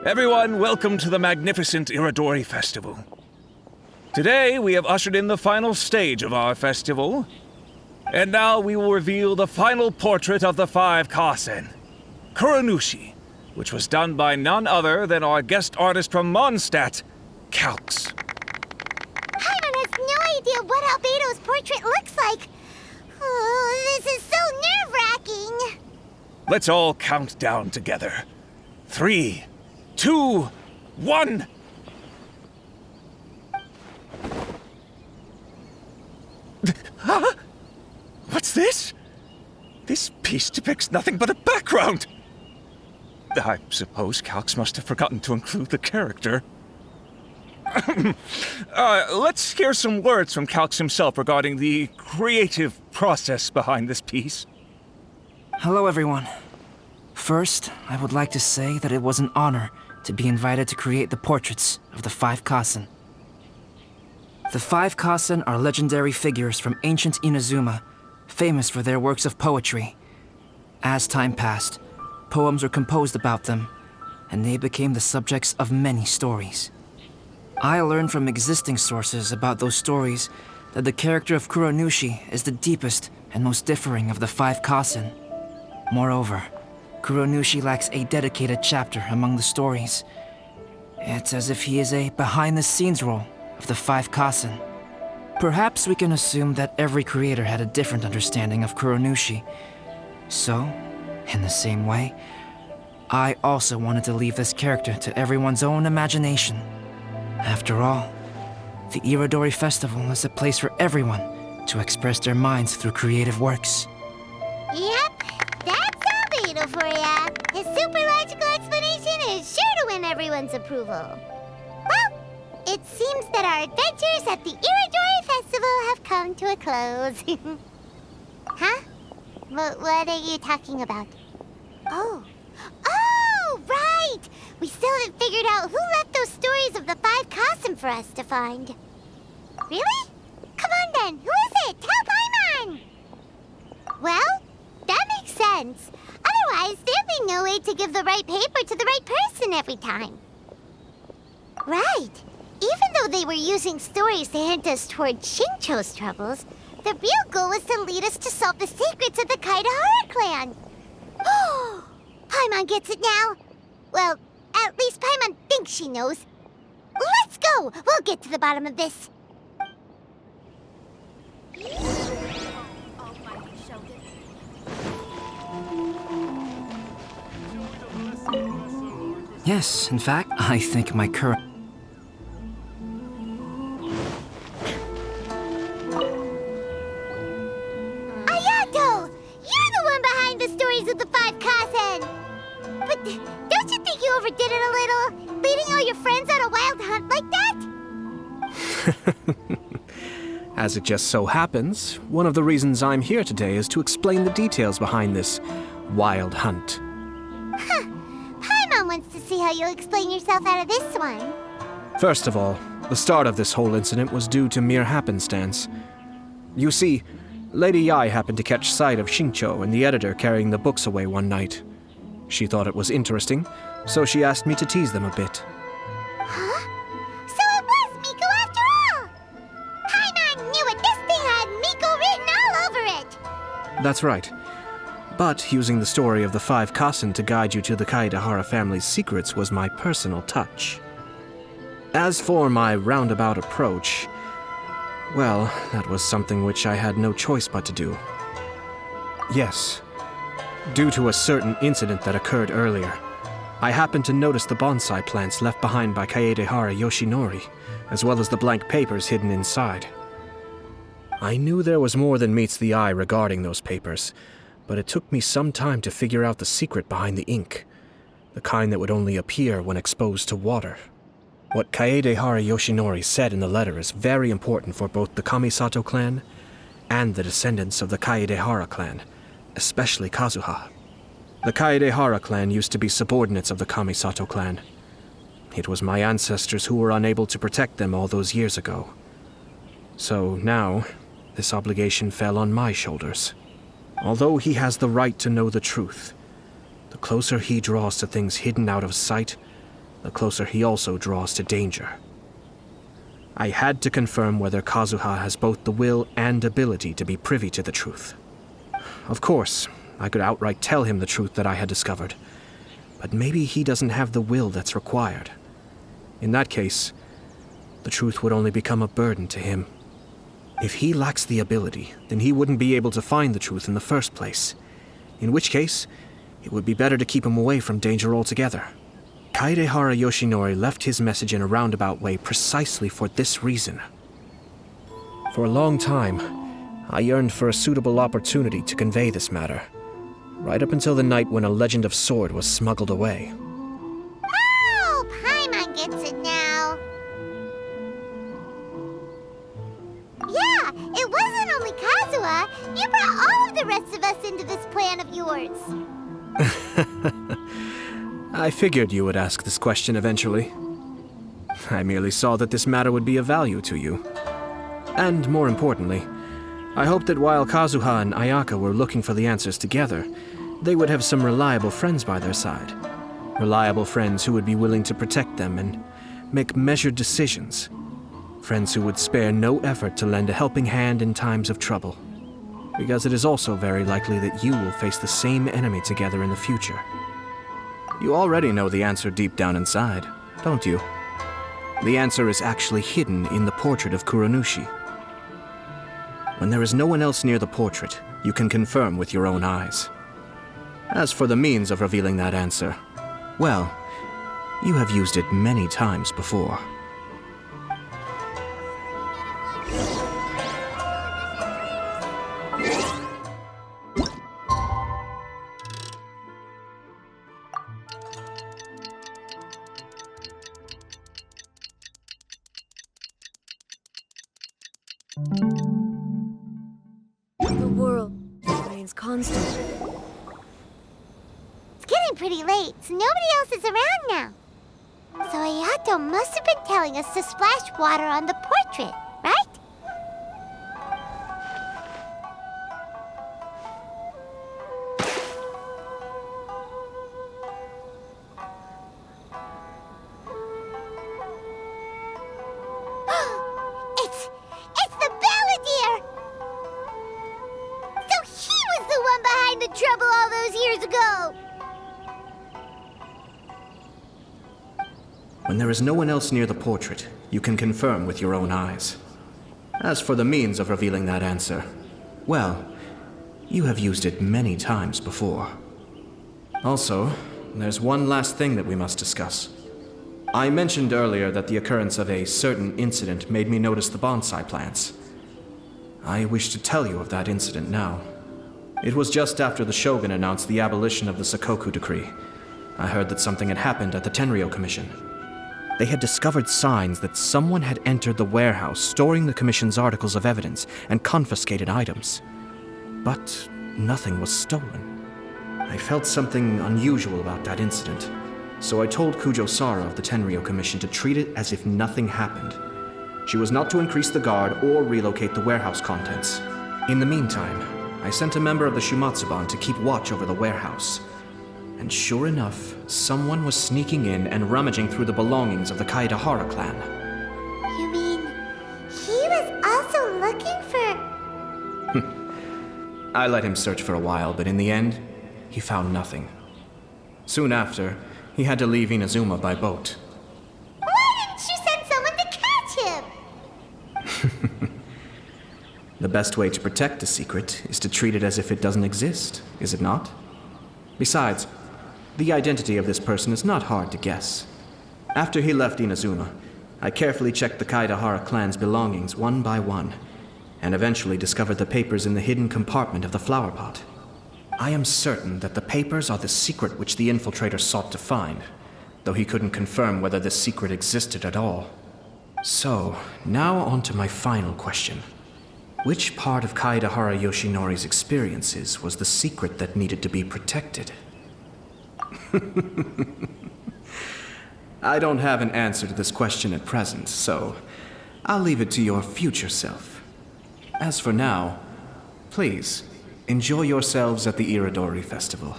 Everyone, welcome to the magnificent Iridori Festival. Today, we have ushered in the final stage of our festival. And now we will reveal the final portrait of the 5 Kasen, Kuronushi, which was done by none other than our guest artist from Mondstadt, Calx. Paimon has no idea what Albedo's portrait looks like. Oh, this is so nerve-wracking. Let's all count down together. 3, 2, 1. Huh? What's this? This piece depicts nothing but a background. I suppose Calx must have forgotten to include the character. Let's hear some words from Calx himself regarding the creative process behind this piece. Hello, everyone. First, I would like to say that it was an honor to be invited to create the portraits of the 5 Kasen. The 5 Kasen are legendary figures from ancient Inazuma, famous for their works of poetry. As time passed, poems were composed about them, and they became the subjects of many stories. I learned from existing sources about those stories that the character of Kuronushi is the deepest and most differing of the 5 Kasen. Moreover, Kuronushi lacks a dedicated chapter among the stories. It's as if he is a behind-the-scenes role of the 5 Kasen. Perhaps we can assume that every creator had a different understanding of Kuronushi. So, in the same way, I also wanted to leave this character to everyone's own imagination. After all, the Iridori Festival is a place for everyone to express their minds through creative works. Yep, that's Albedo for ya. His super logical explanation is sure to win everyone's approval. Well, it seems that our adventures at the Iridori Festival have come to a close. Huh? What are you talking about? Oh, right! We still haven't figured out who left those stories of the 5 Kasen for us to find. Really? Come on then, who is it? Tell Paimon! Well, that makes sense. Otherwise, there'd be no way to give the right paper to the right person every time. Right. Even though they were using stories to hint us toward Xingqiu's troubles, the real goal was to lead us to solve the secrets of the Kaidahara clan. Oh, Paimon gets it now. Well, at least Paimon thinks she knows. Let's go! We'll get to the bottom of this. Yes, in fact, I think my current... AYATO! You're the one behind the stories of the 5 Kasen! But don't you think you overdid it a little? Leading all your friends on a wild hunt like that? As it just so happens, one of the reasons I'm here today is to explain the details behind this wild hunt. Huh. Paimon wants to see how you'll explain yourself out of this one. First of all, the start of this whole incident was due to mere happenstance. You see, Lady Yae happened to catch sight of Xingqiu and the editor carrying the books away one night. She thought it was interesting, so she asked me to tease them a bit. Huh? So it was Miko after all! Paimon knew it! This thing had Miko written all over it! That's right. But using the story of the 5 Kasen to guide you to the Kaidahara family's secrets was my personal touch. As for my roundabout approach, well, that was something which I had no choice but to do. Yes. Due to a certain incident that occurred earlier, I happened to notice the bonsai plants left behind by Kaedehara Yoshinori, as well as the blank papers hidden inside. I knew there was more than meets the eye regarding those papers, but it took me some time to figure out the secret behind the ink, the kind that would only appear when exposed to water. What Kaedehara Yoshinori said in the letter is very important for both the Kamisato clan and the descendants of the Kaedehara clan, especially Kazuha. The Kaedehara clan used to be subordinates of the Kamisato clan. It was my ancestors who were unable to protect them all those years ago. So now, this obligation fell on my shoulders. Although he has the right to know the truth, the closer he draws to things hidden out of sight, the closer he also draws to danger. I had to confirm whether Kazuha has both the will and ability to be privy to the truth. Of course, I could outright tell him the truth that I had discovered, but maybe he doesn't have the will that's required. In that case, the truth would only become a burden to him. If he lacks the ability, then he wouldn't be able to find the truth in the first place. In which case, it would be better to keep him away from danger altogether. Kaedehara Yoshinori left his message in a roundabout way precisely for this reason. For a long time, I yearned for a suitable opportunity to convey this matter, right up until the night when a legend of sword was smuggled away. Oh, Paimon gets it now. Yeah, it wasn't only Kazuha. You brought all of the rest of us into this plan of yours. I figured you would ask this question eventually. I merely saw that this matter would be of value to you. And more importantly, I hoped that while Kazuha and Ayaka were looking for the answers together, they would have some reliable friends by their side. Reliable friends who would be willing to protect them and make measured decisions. Friends who would spare no effort to lend a helping hand in times of trouble. Because it is also very likely that you will face the same enemy together in the future. You already know the answer deep down inside, don't you? The answer is actually hidden in the portrait of Kuranushi. When there is no one else near the portrait, you can confirm with your own eyes. As for the means of revealing that answer, well, you have used it many times before. The world remains constant. It's getting pretty late, so nobody else is around now. So Ayato must have been telling us to splash water on the portrait, right? It's the Balladeer! So he was the one behind the trouble all those years ago! When there is no one else near the portrait, you can confirm with your own eyes. As for the means of revealing that answer, well, you have used it many times before. Also, there's one last thing that we must discuss. I mentioned earlier that the occurrence of a certain incident made me notice the bonsai plants. I wish to tell you of that incident now. It was just after the Shogun announced the abolition of the Sakoku decree. I heard that something had happened at the Tenryou Commission. They had discovered signs that someone had entered the warehouse storing the Commission's articles of evidence and confiscated items. But nothing was stolen. I felt something unusual about that incident, so I told Kujo-Sara of the Tenryou Commission to treat it as if nothing happened. She was not to increase the guard or relocate the warehouse contents. In the meantime, I sent a member of the Shumatsuban to keep watch over the warehouse. And sure enough, someone was sneaking in and rummaging through the belongings of the Kaedehara clan. You mean, he was also looking for... I let him search for a while, but in the end, he found nothing. Soon after, he had to leave Inazuma by boat. Why didn't you send someone to catch him? The best way to protect a secret is to treat it as if it doesn't exist, is it not? Besides, the identity of this person is not hard to guess. After he left Inazuma, I carefully checked the Kaedehara clan's belongings one by one, and eventually discovered the papers in the hidden compartment of the flower pot. I am certain that the papers are the secret which the infiltrator sought to find, though he couldn't confirm whether this secret existed at all. So, now on to my final question. Which part of Kaedehara Yoshinori's experiences was the secret that needed to be protected? I don't have an answer to this question at present, so I'll leave it to your future self. As for now, please, enjoy yourselves at the Iridori Festival.